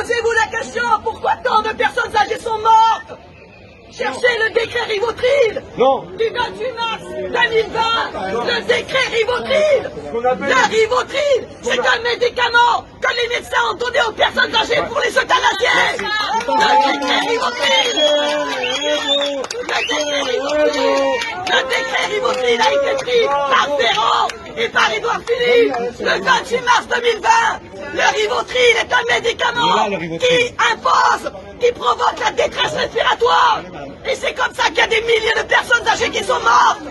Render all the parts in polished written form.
Posez-vous la question, pourquoi tant de personnes âgées sont mortes? Cherchez le décret Rivotril du 28 mars 2020, le décret Rivotril. Le Rivotril, c'est un médicament que les médecins ont donné aux personnes âgées pour les euthanasier. Le décret Rivotril. Le décret Rivotril a été pris par Ferrand et par Édouard Philippe le 28 mars 2020. Le Rivotril est un médicament qui impose, qui provoque la détresse respiratoire. Et c'est comme ça qu'il y a des milliers de personnes âgées qui sont mortes.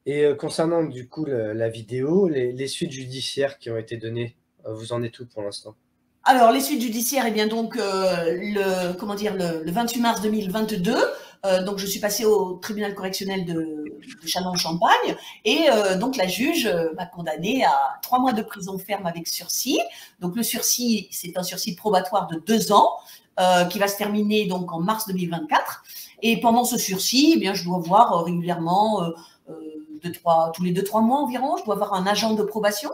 Et concernant du coup la vidéo, les suites judiciaires qui ont été données, vous en êtes où pour l'instant? Alors, les suites judiciaires, eh bien donc le 28 mars 2022, donc je suis passée au tribunal correctionnel de Châlons-en-Champagne et donc la juge m'a condamnée à 3 mois de prison ferme avec sursis. Donc le sursis, c'est un sursis probatoire de 2 ans qui va se terminer donc en mars 2024. Et pendant ce sursis, eh bien je dois voir régulièrement tous les 2-3 mois environ, je dois avoir un agent de probation.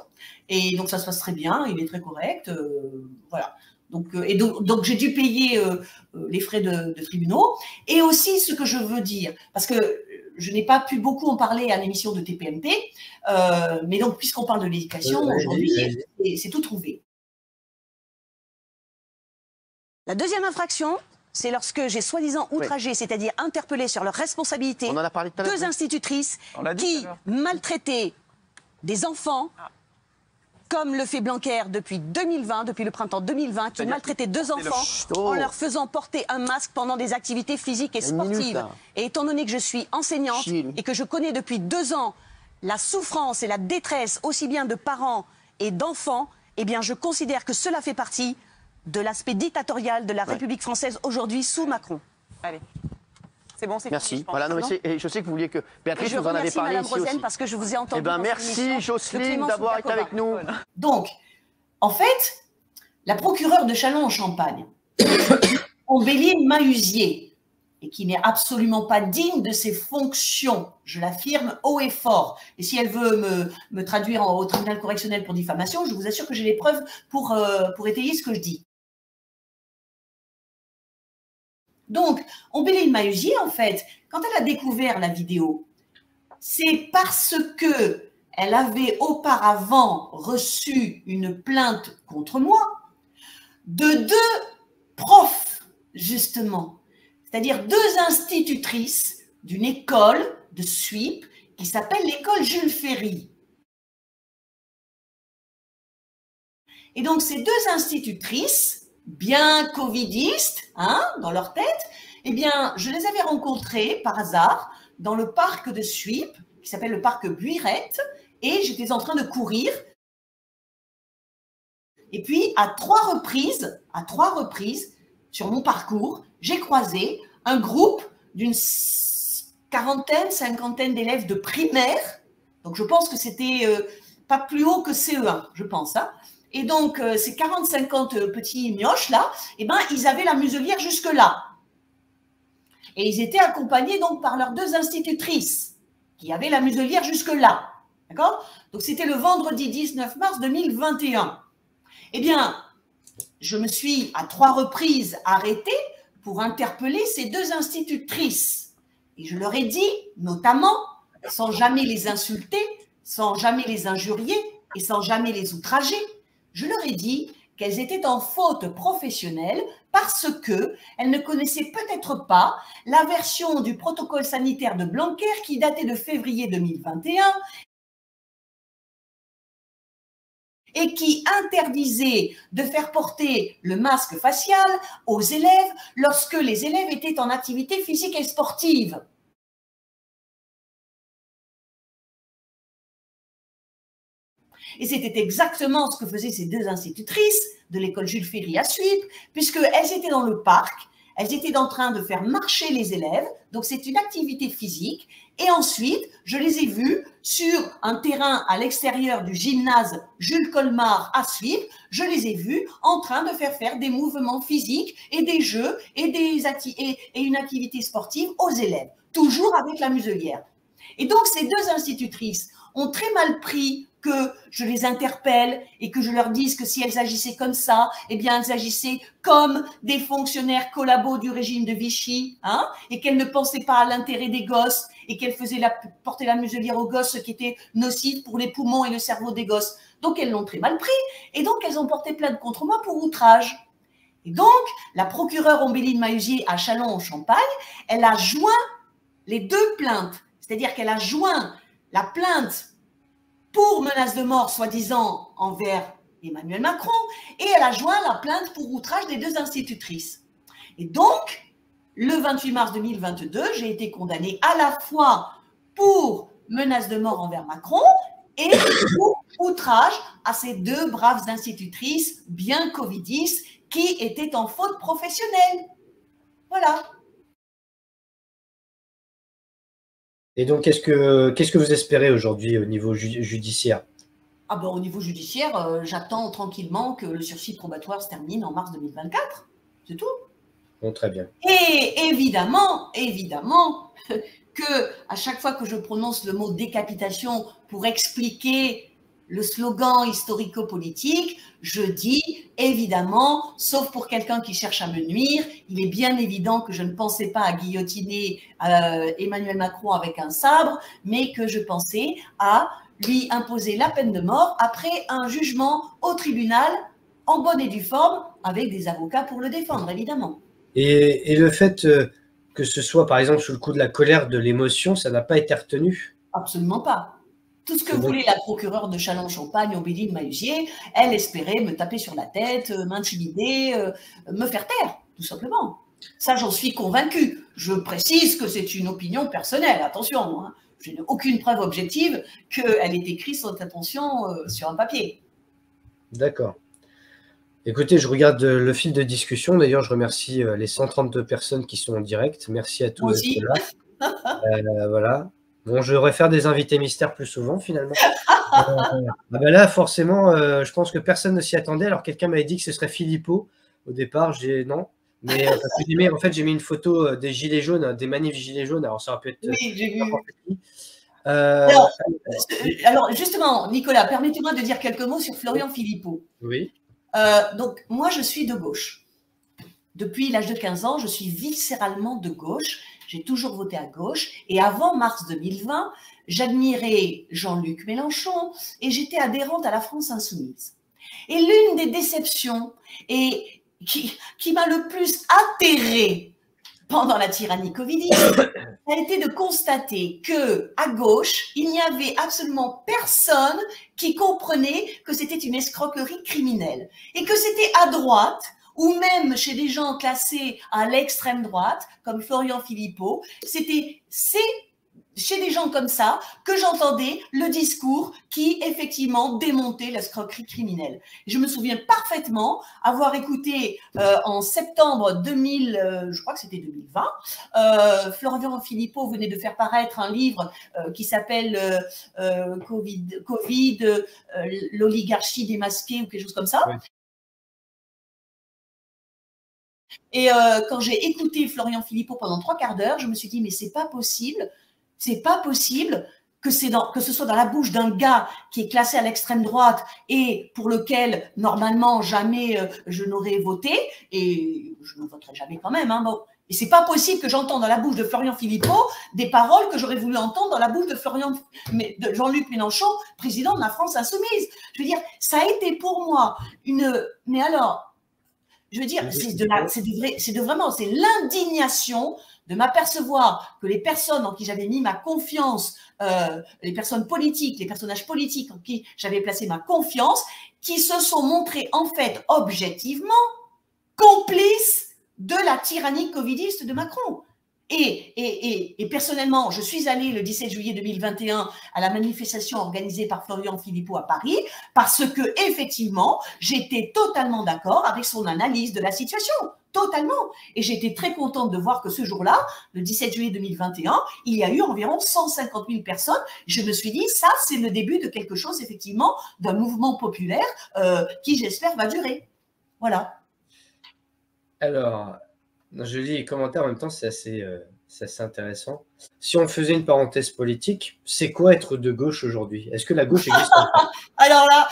Et donc, ça se passe très bien, il est très correct. Voilà. Donc j'ai dû payer les frais de tribunaux. Et aussi, ce que je veux dire, parce que je n'ai pas pu beaucoup en parler à l'émission de TPMP, mais donc, puisqu'on parle de l'éducation, aujourd'hui, c'est tout trouvé. La deuxième infraction, c'est lorsque j'ai soi-disant outragé, c'est-à-dire interpellé sur leur responsabilité, 2 institutrices qui maltraitaient des enfants, comme le fait Blanquer depuis 2020, depuis le printemps 2020, qui maltraitait 2 enfants en leur faisant porter un masque pendant des activités physiques et sportives. Et étant donné que je suis enseignante et que je connais depuis 2 ans la souffrance et la détresse aussi bien de parents et d'enfants, eh bien je considère que cela fait partie de l'aspect dictatorial de la République française aujourd'hui sous Macron. Allez. C'est bon, c'est merci. fini, Voilà, non, mais je sais que vous vouliez que Béatrice vous en avait parlé ici aussi. Parce que je vous ai entendu. Eh ben, merci Jocelyne d'avoir été avec nous. Donc, en fait, la procureure de Châlons-en-Champagne, Ombéline Mahuzier, et qui n'est absolument pas digne de ses fonctions, je l'affirme haut et fort. Et si elle veut me traduire au tribunal correctionnel pour diffamation, je vous assure que j'ai les preuves pour étayer ce que je dis. Donc, Ombéline Mahuzier, en fait, quand elle a découvert la vidéo, c'est parce que elle avait auparavant reçu une plainte contre moi de 2 profs, justement, c'est-à-dire 2 institutrices d'une école de SWIP qui s'appelle l'école Jules Ferry. Et donc, ces 2 institutrices, bien covidistes, hein, dans leur tête, eh bien, je les avais rencontrées par hasard dans le parc de SWIP, qui s'appelle le parc Buirette, et j'étais en train de courir. Et puis, à trois reprises, sur mon parcours, j'ai croisé un groupe d'une 40aine, 50aine d'élèves de primaire. Donc, je pense que c'était pas plus haut que CE1, je pense, hein. Et donc, ces 40-50 petits mioches là, eh ben, ils avaient la muselière jusque-là. Et ils étaient accompagnés donc par leurs 2 institutrices qui avaient la muselière jusque-là. D'accord? Donc, c'était le vendredi 19 mars 2021. Eh bien, je me suis à 3 reprises arrêtée pour interpeller ces 2 institutrices. Et je leur ai dit, notamment, sans jamais les insulter, sans jamais les injurier et sans jamais les outrager, je leur ai dit qu'elles étaient en faute professionnelle parce qu'elles ne connaissaient peut-être pas la version du protocole sanitaire de Blanquer qui datait de février 2021 et qui interdisait de faire porter le masque facial aux élèves lorsque les élèves étaient en activité physique et sportive. Et c'était exactement ce que faisaient ces 2 institutrices de l'école Jules Ferry à SWIP, puisqu'elles étaient dans le parc, elles étaient en train de faire marcher les élèves, donc c'est une activité physique. Et ensuite, je les ai vues sur un terrain à l'extérieur du gymnase Jules Colmar à SWIP, je les ai vues en train de faire des mouvements physiques et des jeux et une activité sportive aux élèves, toujours avec la muselière. Et donc, ces 2 institutrices ont très mal pris que je les interpelle et que je leur dise que si elles agissaient comme ça, eh bien, elles agissaient comme des fonctionnaires collabos du régime de Vichy, hein, et qu'elles ne pensaient pas à l'intérêt des gosses et qu'elles faisaient porter la muselière aux gosses, ce qui était nocif pour les poumons et le cerveau des gosses. Donc, elles l'ont très mal pris. Et donc, elles ont porté plainte contre moi pour outrage. Et donc, la procureure Ombéline Mahuzier à Châlons-en-Champagne, elle a joint les deux plaintes. C'est-à-dire qu'elle a joint la plainte pour menace de mort, soi-disant, envers Emmanuel Macron, et elle a joint la plainte pour outrage des deux institutrices. Et donc, le 28 mars 2022, j'ai été condamnée à la fois pour menace de mort envers Macron et pour outrage à ces deux braves institutrices bien covidistes qui étaient en faute professionnelle. Voilà. Et donc, qu'est-ce que vous espérez aujourd'hui au niveau judiciaire? Ah ben, au niveau judiciaire, j'attends tranquillement que le sursis probatoire se termine en mars 2024. C'est tout. Bon, très bien. Et évidemment, que à chaque fois que je prononce le mot décapitation pour expliquer le slogan historico-politique, je dis évidemment, sauf pour quelqu'un qui cherche à me nuire, il est bien évident que je ne pensais pas à guillotiner Emmanuel Macron avec un sabre, mais que je pensais à lui imposer la peine de mort après un jugement au tribunal en bonne et due forme, avec des avocats pour le défendre, évidemment. Et le fait que ce soit, par exemple, sous le coup de la colère, de l'émotion, ça n'a pas été retenu? Absolument pas. Tout ce que voulait la procureure de Châlons-Champagne, Ombéline Mahuzier, elle espérait me taper sur la tête, m'intimider, me faire taire, tout simplement. Ça, j'en suis convaincue. Je précise que c'est une opinion personnelle, attention. Hein. Je n'ai aucune preuve objective qu'elle ait écrit son intention sur un papier. D'accord. Écoutez, je regarde le fil de discussion. D'ailleurs, je remercie les 132 personnes qui sont en direct. Merci à tous d'être là. Voilà. Bon, je devrais faire des invités mystères plus souvent, finalement. Ben là, forcément, je pense que personne ne s'y attendait. Alors, quelqu'un m'avait dit que ce serait Philippot. Au départ, j'ai non. Mais parce que en fait, j'ai mis une photo des gilets jaunes, des manifs gilets jaunes. Alors, ça aurait pu être... Oui, j'ai vu. Alors, justement, Nicolas, permettez-moi de dire quelques mots sur Florian Philippot. Oui. Donc, moi, je suis de gauche. Depuis l'âge de 15 ans, je suis viscéralement de gauche. J'ai toujours voté à gauche. Et avant mars 2020, j'admirais Jean-Luc Mélenchon et j'étais adhérente à la France Insoumise. Et l'une des déceptions et qui m'a le plus atterrée pendant la tyrannie covidiste a été de constater qu'à gauche, il n'y avait absolument personne qui comprenait que c'était une escroquerie criminelle. Et que c'était à droite, ou même chez des gens classés à l'extrême droite, comme Florian Philippot, c'était chez des gens comme ça que j'entendais le discours qui, effectivement, démontait l'escroquerie criminelle. Je me souviens parfaitement avoir écouté en septembre 2000, je crois que c'était 2020, Florian Philippot venait de faire paraître un livre qui s'appelle Covid, l'oligarchie démasquée ou quelque chose comme ça. Oui. Et quand j'ai écouté Florian Philippot pendant 3 quarts d'heure, je me suis dit, mais c'est pas possible que ce soit dans la bouche d'un gars qui est classé à l'extrême droite et pour lequel, normalement, jamais je n'aurais voté, et je ne voterai jamais quand même. Hein, bon. Et c'est pas possible que j'entende dans la bouche de Florian Philippot des paroles que j'aurais voulu entendre dans la bouche de Jean-Luc Mélenchon, président de la France Insoumise. Je veux dire, ça a été pour moi une... Mais alors... Je veux dire, c'est l'indignation de m'apercevoir que les personnes en qui j'avais mis ma confiance, les personnes politiques, les personnages politiques en qui j'avais placé ma confiance, qui se sont montrés en fait objectivement complices de la tyrannie covidiste de Macron. Et personnellement, je suis allée le 17 juillet 2021 à la manifestation organisée par Florian Philippot à Paris parce que, effectivement, j'étais totalement d'accord avec son analyse de la situation. Totalement. Et j'étais très contente de voir que ce jour-là, le 17 juillet 2021, il y a eu environ 150 000 personnes. Je me suis dit, ça, c'est le début de quelque chose, effectivement, d'un mouvement populaire qui, j'espère, va durer. Voilà. Alors... je lis les commentaires en même temps, c'est assez c'est intéressant. Si on faisait une parenthèse politique, c'est quoi être de gauche aujourd'hui? Est-ce que la gauche existe encore? Alors là,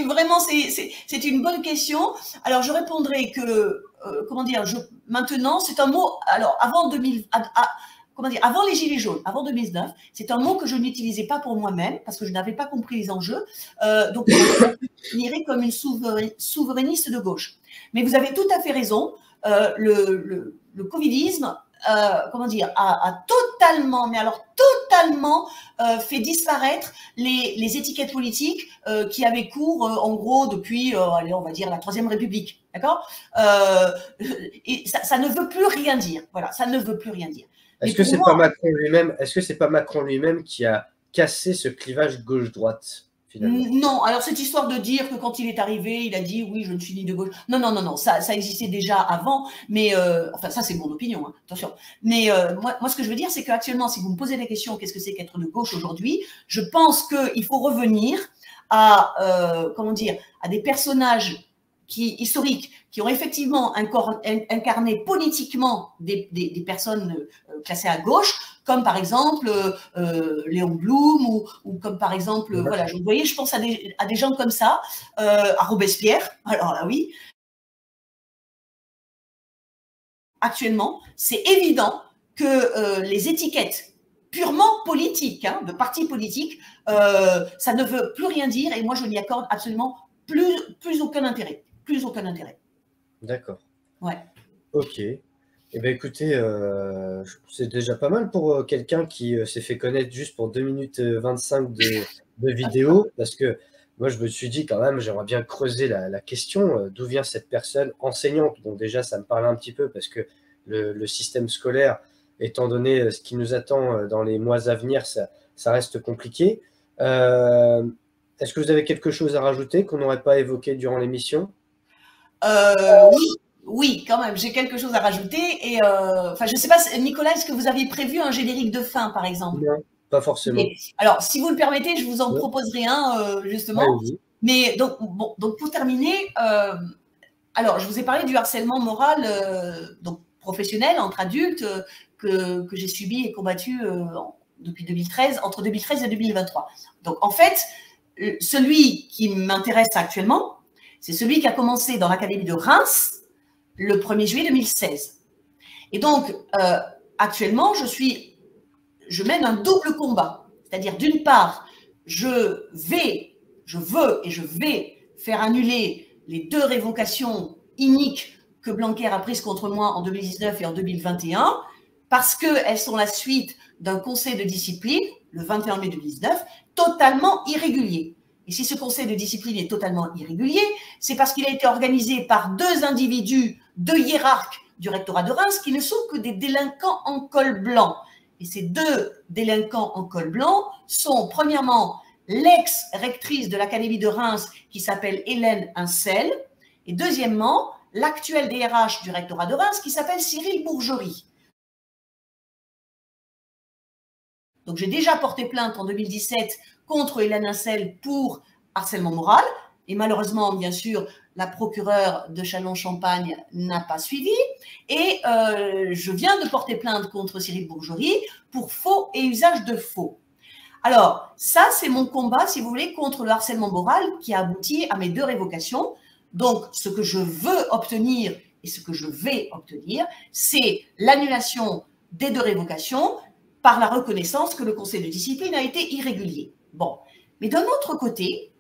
vraiment, c'est une bonne question. Alors, je répondrai que, comment dire, maintenant, c'est un mot, alors, avant 2000, comment dire, avant les Gilets jaunes, avant 2009, c'est un mot que je n'utilisais pas pour moi-même, parce que je n'avais pas compris les enjeux. Donc, je me définirais comme une souverainiste de gauche. Mais vous avez tout à fait raison. Le covidisme, comment dire, a totalement, mais alors totalement fait disparaître les étiquettes politiques qui avaient cours, en gros, depuis, allez, on va dire, la Troisième République. D'accord, et ça ne veut plus rien dire. Voilà, ça ne veut plus rien dire. Est-ce que c'est pas Macron lui-même? Est-ce que c'est pas Macron lui-même qui a cassé ce clivage gauche-droite? Non, alors cette histoire de dire que quand il est arrivé, il a dit oui, je ne suis ni de gauche. Non, non, non, non, ça existait déjà avant, mais enfin ça c'est mon opinion, hein, attention. Mais moi ce que je veux dire, c'est qu'actuellement, si vous me posez la question, qu'est-ce que c'est qu'être de gauche aujourd'hui, je pense qu'il faut revenir à comment dire, à des personnages historiques qui ont effectivement incarné politiquement des personnes classées à gauche, comme par exemple Léon Blum ou comme par exemple, voilà, vous voyez, je pense à des gens comme ça, à Robespierre, alors là oui. Actuellement, c'est évident que les étiquettes purement politiques, hein, de partis politiques, ça ne veut plus rien dire et moi je n'y accorde absolument plus aucun intérêt. Plus aucun intérêt. D'accord. Ouais. Ok. Eh bien, écoutez, c'est déjà pas mal pour quelqu'un qui s'est fait connaître juste pour 2 minutes 25 de vidéo, parce que moi, je me suis dit quand même, j'aimerais bien creuser la question, d'où vient cette personne enseignante. Donc déjà, ça me parle un petit peu, parce que le système scolaire, étant donné ce qui nous attend dans les mois à venir, ça reste compliqué. Est-ce que vous avez quelque chose à rajouter qu'on n'aurait pas évoqué durant l'émission? Oui, quand même, j'ai quelque chose à rajouter. Et enfin, je ne sais pas, Nicolas, est-ce que vous aviez prévu un générique de fin, par exemple? Non, pas forcément. Alors, si vous le permettez, je vous en proposerai un, justement. Oui. Mais donc, bon, donc pour terminer, alors, je vous ai parlé du harcèlement moral donc, professionnel entre adultes que j'ai subi et combattu depuis 2013, entre 2013 et 2023. Donc, en fait, celui qui m'intéresse actuellement, c'est celui qui a commencé dans l'Académie de Reims le 1er juillet 2016. Et donc, actuellement, je mène un double combat. C'est-à-dire, d'une part, je veux et je vais faire annuler les 2 révocations iniques que Blanquer a prises contre moi en 2019 et en 2021, parce qu'elles sont la suite d'un conseil de discipline, le 21 mai 2019, totalement irrégulier. Et si ce conseil de discipline est totalement irrégulier, c'est parce qu'il a été organisé par 2 individus, 2 hiérarques du rectorat de Reims, qui ne sont que des délinquants en col blanc. Et ces 2 délinquants en col blanc sont, premièrement, l'ex-rectrice de l'Académie de Reims, qui s'appelle Hélène Incel, et deuxièmement, l'actuel DRH du rectorat de Reims, qui s'appelle Cyril Bourgerie. Donc, j'ai déjà porté plainte en 2017 contre Hélène Incel pour harcèlement moral. Et malheureusement, bien sûr, la procureure de Châlons-Champagne n'a pas suivi. Et je viens de porter plainte contre Cyril Bourgerie pour faux et usage de faux. Alors, ça, c'est mon combat, si vous voulez, contre le harcèlement moral qui a abouti à mes 2 révocations. Donc, ce que je veux obtenir et ce que je vais obtenir, c'est l'annulation des 2 révocations par la reconnaissance que le conseil de discipline a été irrégulier. Bon, mais d'un autre côté,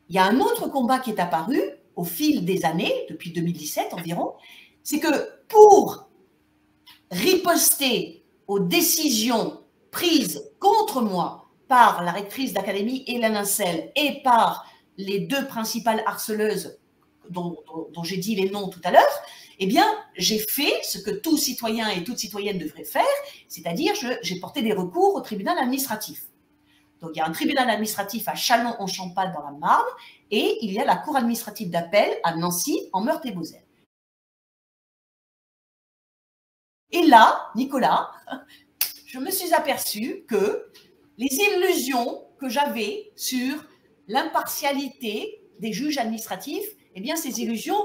il y a un autre combat qui est apparu au fil des années, depuis 2017 environ, c'est que pour riposter aux décisions prises contre moi par la rectrice d'académie Hélène Incel et par les 2 principales harceleuses dont j'ai dit les noms tout à l'heure, eh bien, j'ai fait ce que tout citoyen et toute citoyenne devrait faire, c'est-à-dire j'ai porté des recours au tribunal administratif. Donc, il y a un tribunal administratif à Châlons-en-Champagne dans la Marne et il y a la cour administrative d'appel à Nancy en Meurthe-et-Moselle. Et là, Nicolas, je me suis aperçue que les illusions que j'avais sur l'impartialité des juges administratifs, eh bien, ces illusions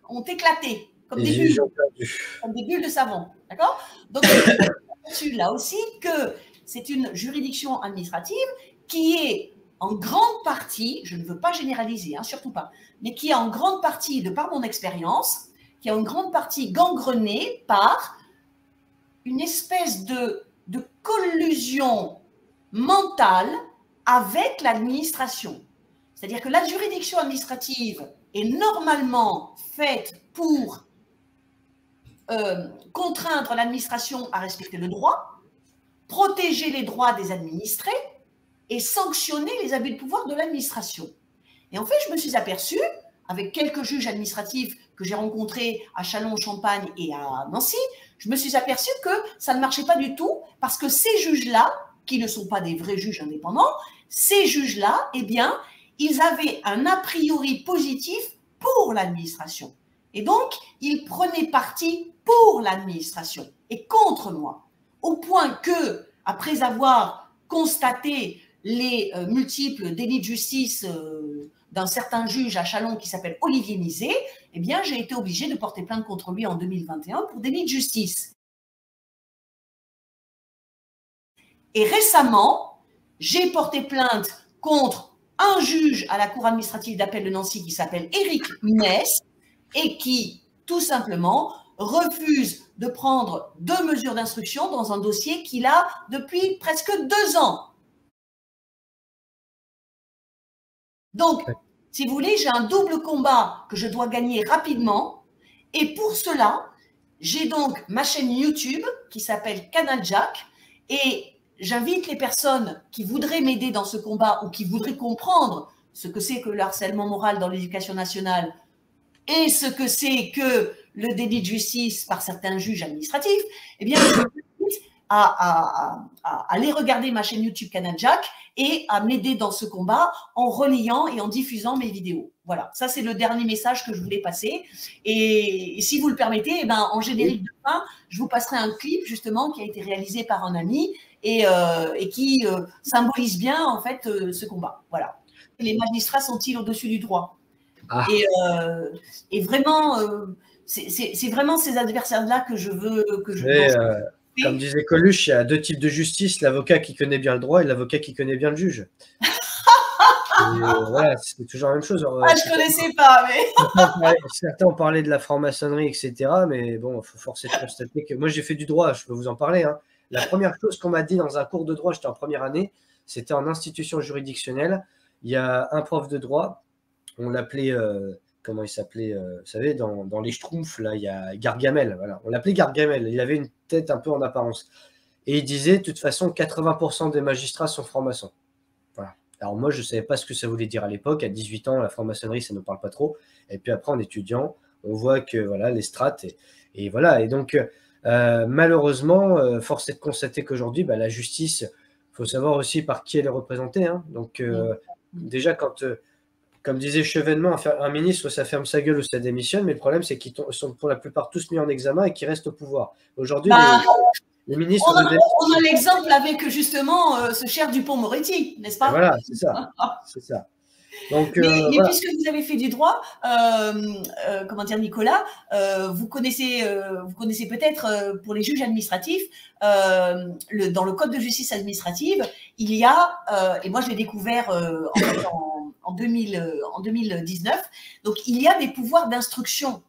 ont éclaté. comme des bulles de savon. D'accord? Donc, je là aussi que c'est une juridiction administrative qui est en grande partie, je ne veux pas généraliser, hein, surtout pas, mais qui est en grande partie, de par mon expérience, qui est en grande partie gangrenée par une espèce de collusion mentale avec l'administration. C'est-à-dire que la juridiction administrative est normalement faite pour contraindre l'administration à respecter le droit, protéger les droits des administrés et sanctionner les abus de pouvoir de l'administration. Et en fait, je me suis aperçue, avec quelques juges administratifs que j'ai rencontrés à Châlons-en-Champagne et à Nancy, je me suis aperçue que ça ne marchait pas du tout parce que ces juges-là, qui ne sont pas des vrais juges indépendants, ces juges-là, eh bien, ils avaient un a priori positif pour l'administration. Et donc, ils prenaient parti pour l'administration et contre moi. Au point que, après avoir constaté les multiples délits de justice d'un certain juge à Châlons qui s'appelle Olivier Mizet, eh bien, j'ai été obligée de porter plainte contre lui en 2021 pour délit de justice. Et récemment, j'ai porté plainte contre un juge à la Cour administrative d'appel de Nancy qui s'appelle Éric Mess et qui, tout simplement, refuse de prendre 2 mesures d'instruction dans un dossier qu'il a depuis presque 2 ans. Donc, si vous voulez, j'ai un double combat que je dois gagner rapidement. Et pour cela, j'ai donc ma chaîne YouTube qui s'appelle Canal Jack. Et j'invite les personnes qui voudraient m'aider dans ce combat ou qui voudraient comprendre ce que c'est que le harcèlement moral dans l'éducation nationale et ce que c'est que le délit de justice par certains juges administratifs, eh bien, je vous invite à aller regarder ma chaîne YouTube Canal Jack et à m'aider dans ce combat en relayant et en diffusant mes vidéos. Voilà, ça c'est le dernier message que je voulais passer. Et si vous le permettez, eh ben, en générique de fin, je vous passerai un clip justement qui a été réalisé par un ami et qui symbolise bien en fait ce combat. Voilà. Les magistrats sont-ils au-dessus du droit? Et vraiment, c'est vraiment ces adversaires-là que je veux comme disait Coluche, il y a 2 types de justice, l'avocat qui connaît bien le droit et l'avocat qui connaît bien le juge. Voilà, c'est toujours la même chose. Je ne connaissais pas, mais… Certains ont parlé de la franc-maçonnerie, etc. Mais bon, il faut forcer de constater que… Moi, j'ai fait du droit, je peux vous en parler. Hein. La première chose qu'on m'a dit dans un cours de droit, j'étais en première année, c'était en institution juridictionnelle. Il y a un prof de droit, on l'appelait… comment il s'appelait, vous savez, dans les Schtroumpfs, là, il y a Gargamel, voilà. On l'appelait Gargamel, il avait une tête un peu en apparence. Et il disait, de toute façon, 80% des magistrats sont francs-maçons. Voilà. Alors moi, je ne savais pas ce que ça voulait dire à l'époque. À 18 ans, la franc-maçonnerie, ça ne nous parle pas trop. Et puis après, en étudiant, on voit que, voilà, les strates, et voilà. Et donc, malheureusement, force est de constater qu'aujourd'hui, la justice, il faut savoir aussi par qui elle est représentée. Hein. Donc, déjà, quand… comme disait Chevènement, un ministre, ça ferme sa gueule ou ça démissionne, mais le problème, c'est qu'ils sont pour la plupart tous mis en examen et qu'ils restent au pouvoir. Aujourd'hui, les ministres… On a l'exemple avec justement ce cher Dupond-Moretti, n'est-ce pas? Voilà, c'est ça. C'est ça. Donc, mais voilà. Puisque vous avez fait du droit, comment dire, Nicolas, vous connaissez peut-être pour les juges administratifs, dans le code de justice administrative, il y a, et moi je l'ai découvert en 2019, donc il y a des pouvoirs d'instruction.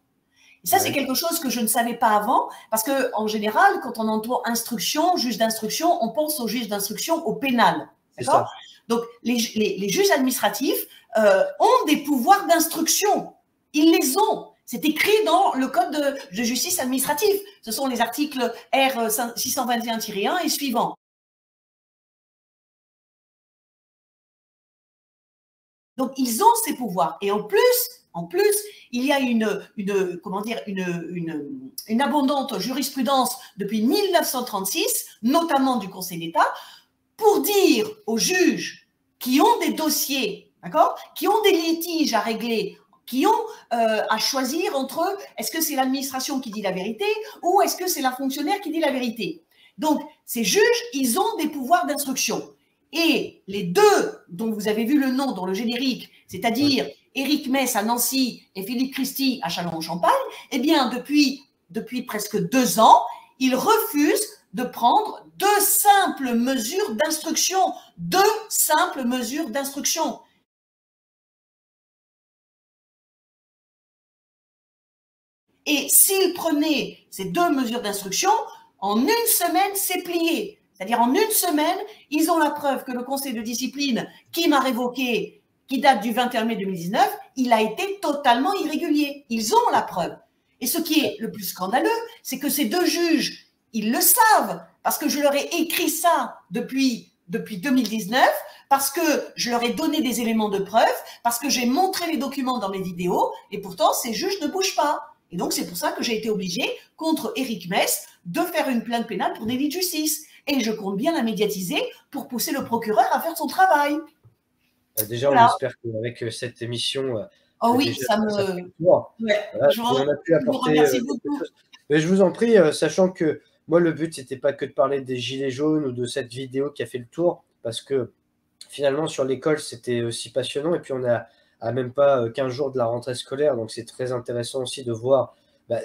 Et ça, c'est quelque chose que je ne savais pas avant, parce qu'en général, quand on entend instruction, juge d'instruction, on pense au juge d'instruction au pénal. D'accord ? Donc, les juges administratifs ont des pouvoirs d'instruction. Ils les ont. C'est écrit dans le code de justice administrative. Ce sont les articles R 621-1 et suivants. Donc, ils ont ces pouvoirs. Et en plus, il y a une abondante jurisprudence depuis 1936, notamment du Conseil d'État, pour dire aux juges qui ont des dossiers, d'accord, qui ont des litiges à régler, qui ont à choisir entre est-ce que c'est l'administration qui dit la vérité ou est-ce que c'est la fonctionnaire qui dit la vérité. Donc, ces juges, ils ont des pouvoirs d'instruction. Et les deux dont vous avez vu le nom dans le générique, c'est-à-dire Éric Mess à Nancy et Philippe Christie à Châlons-en-Champagne, eh bien, depuis presque 2 ans, ils refusent de prendre 2 simples mesures d'instruction. 2 simples mesures d'instruction. Et s'ils prenaient ces 2 mesures d'instruction, en 1 semaine, c'est plié. C'est-à-dire en 1 semaine, ils ont la preuve que le conseil de discipline qui m'a révoqué, qui date du 21 mai 2019, il a été totalement irrégulier. Ils ont la preuve. Et ce qui est le plus scandaleux, c'est que ces 2 juges, ils le savent, parce que je leur ai écrit ça depuis 2019, parce que je leur ai donné des éléments de preuve, parce que j'ai montré les documents dans mes vidéos, et pourtant ces juges ne bougent pas. Et donc c'est pour ça que j'ai été obligée, contre Éric Mess, de faire une plainte pénale pour délit de justice. Et je compte bien la médiatiser pour pousser le procureur à faire son travail. Déjà, voilà. On espère qu'avec cette émission... Oh oui, ça me... Ouais, voilà, on a pu apporter quelque chose. Mais je vous en prie, sachant que moi, le but, c'était pas que de parler des Gilets jaunes ou de cette vidéo qui a fait le tour, parce que finalement, sur l'école, c'était aussi passionnant. Et puis, on a à même pas 15 jours de la rentrée scolaire, donc c'est très intéressant aussi de voir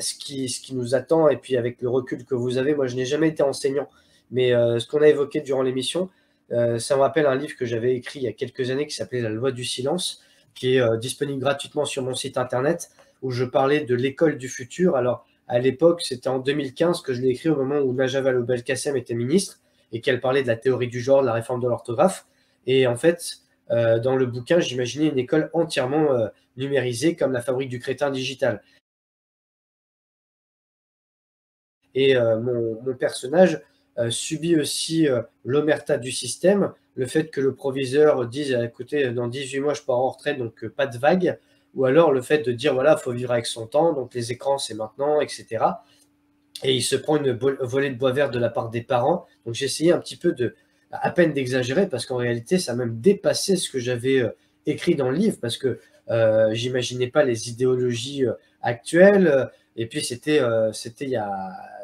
ce qui nous attend. Et puis, avec le recul que vous avez, moi, je n'ai jamais été enseignant, mais ce qu'on a évoqué durant l'émission, ça me rappelle un livre que j'avais écrit il y a quelques années qui s'appelait « La loi du silence », qui est disponible gratuitement sur mon site internet, où je parlais de l'école du futur. Alors, à l'époque, c'était en 2015 que je l'ai écrit au moment où Najat Vallaud-Belkacem était ministre et qu'elle parlait de la théorie du genre, de la réforme de l'orthographe. Et en fait, dans le bouquin, j'imaginais une école entièrement numérisée comme la fabrique du crétin digital. Et mon personnage subit aussi l'omerta du système, le fait que le proviseur dise « écoutez, dans 18 mois, je pars en retraite, donc pas de vague », ou alors le fait de dire « voilà, il faut vivre avec son temps, donc les écrans, c'est maintenant, etc. » Et il se prend une volée de bois vert de la part des parents. Donc j'ai essayé un petit peu à peine d'exagérer, parce qu'en réalité, ça a même dépassé ce que j'avais écrit dans le livre, parce que j'imaginais pas les idéologies actuelles, et puis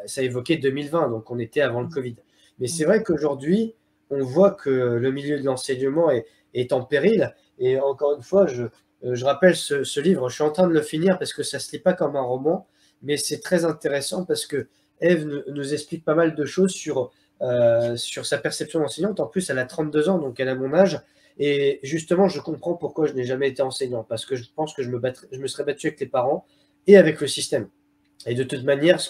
ça évoquait 2020, donc on était avant le Covid. Mais c'est vrai qu'aujourd'hui, on voit que le milieu de l'enseignement est en péril. Et encore une fois, je rappelle ce livre, je suis en train de le finir parce que ça ne se lit pas comme un roman, mais c'est très intéressant parce que Ève nous explique pas mal de choses sur sa perception d'enseignante. En plus, elle a 32 ans, donc elle a mon âge. Et justement, je comprends pourquoi je n'ai jamais été enseignant, parce que je pense que je me serais battu avec les parents et avec le système. Et de toute manière, ce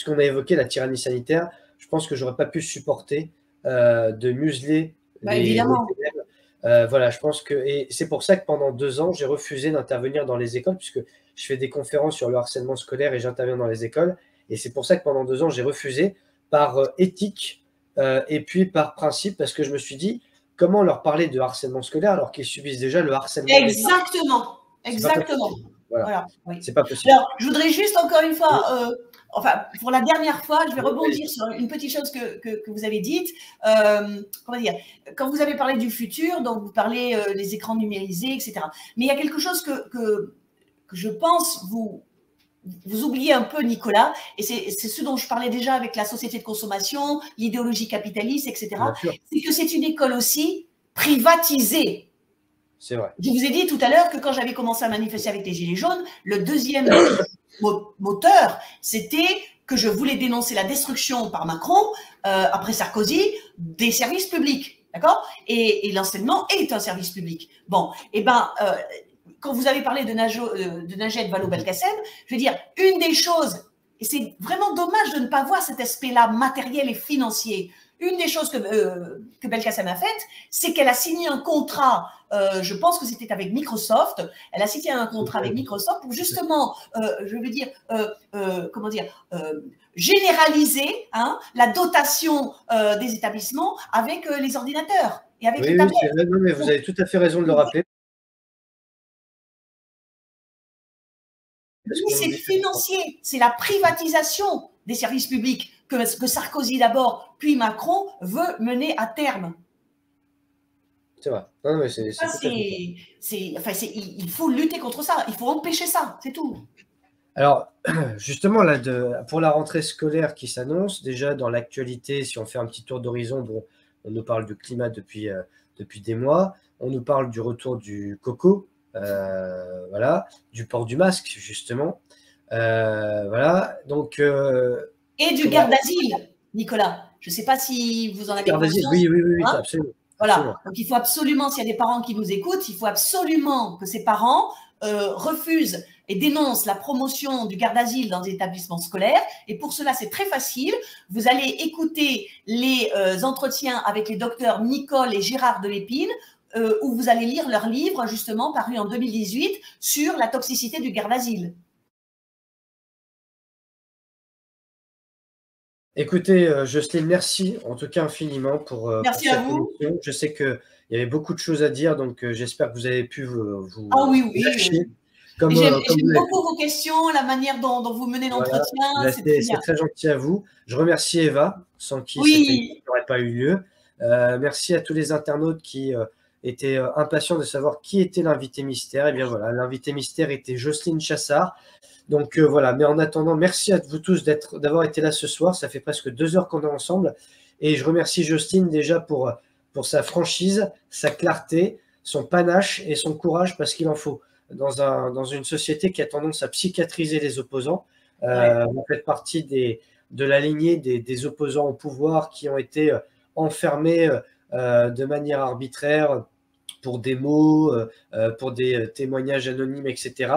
qu'on a évoqué, la tyrannie sanitaire, je pense que je n'aurais pas pu supporter de museler les élèves. Voilà, je pense que... Et c'est pour ça que pendant 2 ans, j'ai refusé d'intervenir dans les écoles, puisque je fais des conférences sur le harcèlement scolaire et j'interviens dans les écoles. Et c'est pour ça que pendant 2 ans, j'ai refusé par éthique et puis par principe, parce que je me suis dit, comment leur parler de harcèlement scolaire alors qu'ils subissent déjà le harcèlement? Exactement, exactement. Voilà. Oui. C'est pas possible. Alors, je voudrais juste encore une fois, enfin, pour la dernière fois, je vais rebondir sur une petite chose que vous avez dite. Comment dire, quand vous avez parlé du futur, donc vous parlez des écrans numérisés, etc. Mais il y a quelque chose que je pense vous oubliez un peu, Nicolas, et c'est ce dont je parlais déjà avec la société de consommation, l'idéologie capitaliste, etc. C'est que c'est une école aussi privatisée. C'est vrai. Je vous ai dit tout à l'heure que quand j'avais commencé à manifester avec les Gilets jaunes, le deuxième moteur, c'était que je voulais dénoncer la destruction par Macron, après Sarkozy, des services publics. D'accord? Et l'enseignement est un service public. Bon, et ben, quand vous avez parlé de Najat Vallaud-Belkacem, je veux dire, une des choses, et c'est vraiment dommage de ne pas voir cet aspect-là matériel et financier. Une des choses que Belkacem a faites, c'est qu'elle a signé un contrat, je pense que c'était avec Microsoft, elle a signé un contrat avec Microsoft pour justement, je veux dire, comment dire, généraliser la dotation des établissements avec les ordinateurs et avec les tablettes. Oui, non, mais vous avez tout à fait raison de le rappeler. Oui, c'est financier, c'est la privatisation des services publics que Sarkozy d'abord, puis Macron veut mener à terme. C'est vrai. Non, mais il faut lutter contre ça, il faut empêcher ça, c'est tout. Alors, justement, là, pour la rentrée scolaire qui s'annonce, déjà dans l'actualité, si on fait un petit tour d'horizon, bon, on nous parle du climat depuis des mois, on nous parle du retour du coco, voilà, du port du masque, justement. Voilà, donc... et du garde d'asile, Nicolas. Je ne sais pas si vous en avez conscience. Oui, hein, absolument. Voilà, absolument. donc il faut absolument, s'il y a des parents qui nous écoutent, il faut absolument que ces parents refusent et dénoncent la promotion du garde d'asile dans les établissements scolaires. Et pour cela, c'est très facile. Vous allez écouter les entretiens avec les docteurs Nicole et Gérard Delépine, où vous allez lire leur livre, justement, paru en 2018, sur la toxicité du garde d'asile. Écoutez, Jocelyne, merci en tout cas infiniment pour merci à vous. Émission. Je sais qu'il y avait beaucoup de choses à dire, donc j'espère que vous avez pu vous oui. lâcher. J'aime beaucoup vos questions, la manière dont vous menez l'entretien. Voilà. C'est très gentil à vous. Je remercie Eva, sans qui ça n'aurait pas eu lieu. Merci à tous les internautes qui étaient impatients de savoir qui était l'invité mystère. Et bien voilà, l'invité mystère était Jocelyne Chassard. Donc voilà, mais en attendant, merci à vous tous d'avoir été là ce soir. Ça fait presque 2 heures qu'on est ensemble. Et je remercie Jocelyne déjà pour sa franchise, sa clarté, son panache et son courage, parce qu'il en faut dans une société qui a tendance à psychiatriser les opposants. Vous faites partie de la lignée des opposants au pouvoir qui ont été enfermés de manière arbitraire pour des mots, pour des témoignages anonymes, etc.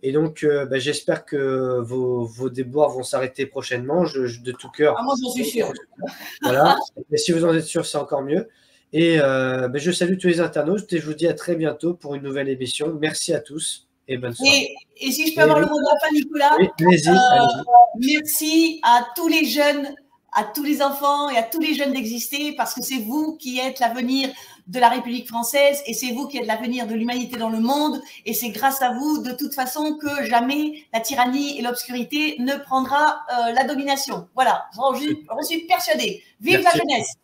Et donc, j'espère que vos déboires vont s'arrêter prochainement, de tout cœur. Ah, moi, j'en suis sûr. Voilà. Et si vous en êtes sûr, c'est encore mieux. Et je salue tous les internautes et je vous dis à très bientôt pour une nouvelle émission. Merci à tous et bonne soirée. Et si je peux avoir le mot de la fin, Nicolas, merci à tous les jeunes, à tous les enfants et à tous les jeunes d'exister, parce que c'est vous qui êtes l'avenir de la République française et c'est vous qui êtes l'avenir de l'humanité dans le monde, et c'est grâce à vous de toute façon que jamais la tyrannie et l'obscurité ne prendra la domination. Voilà, j'en suis persuadée. Vive la jeunesse!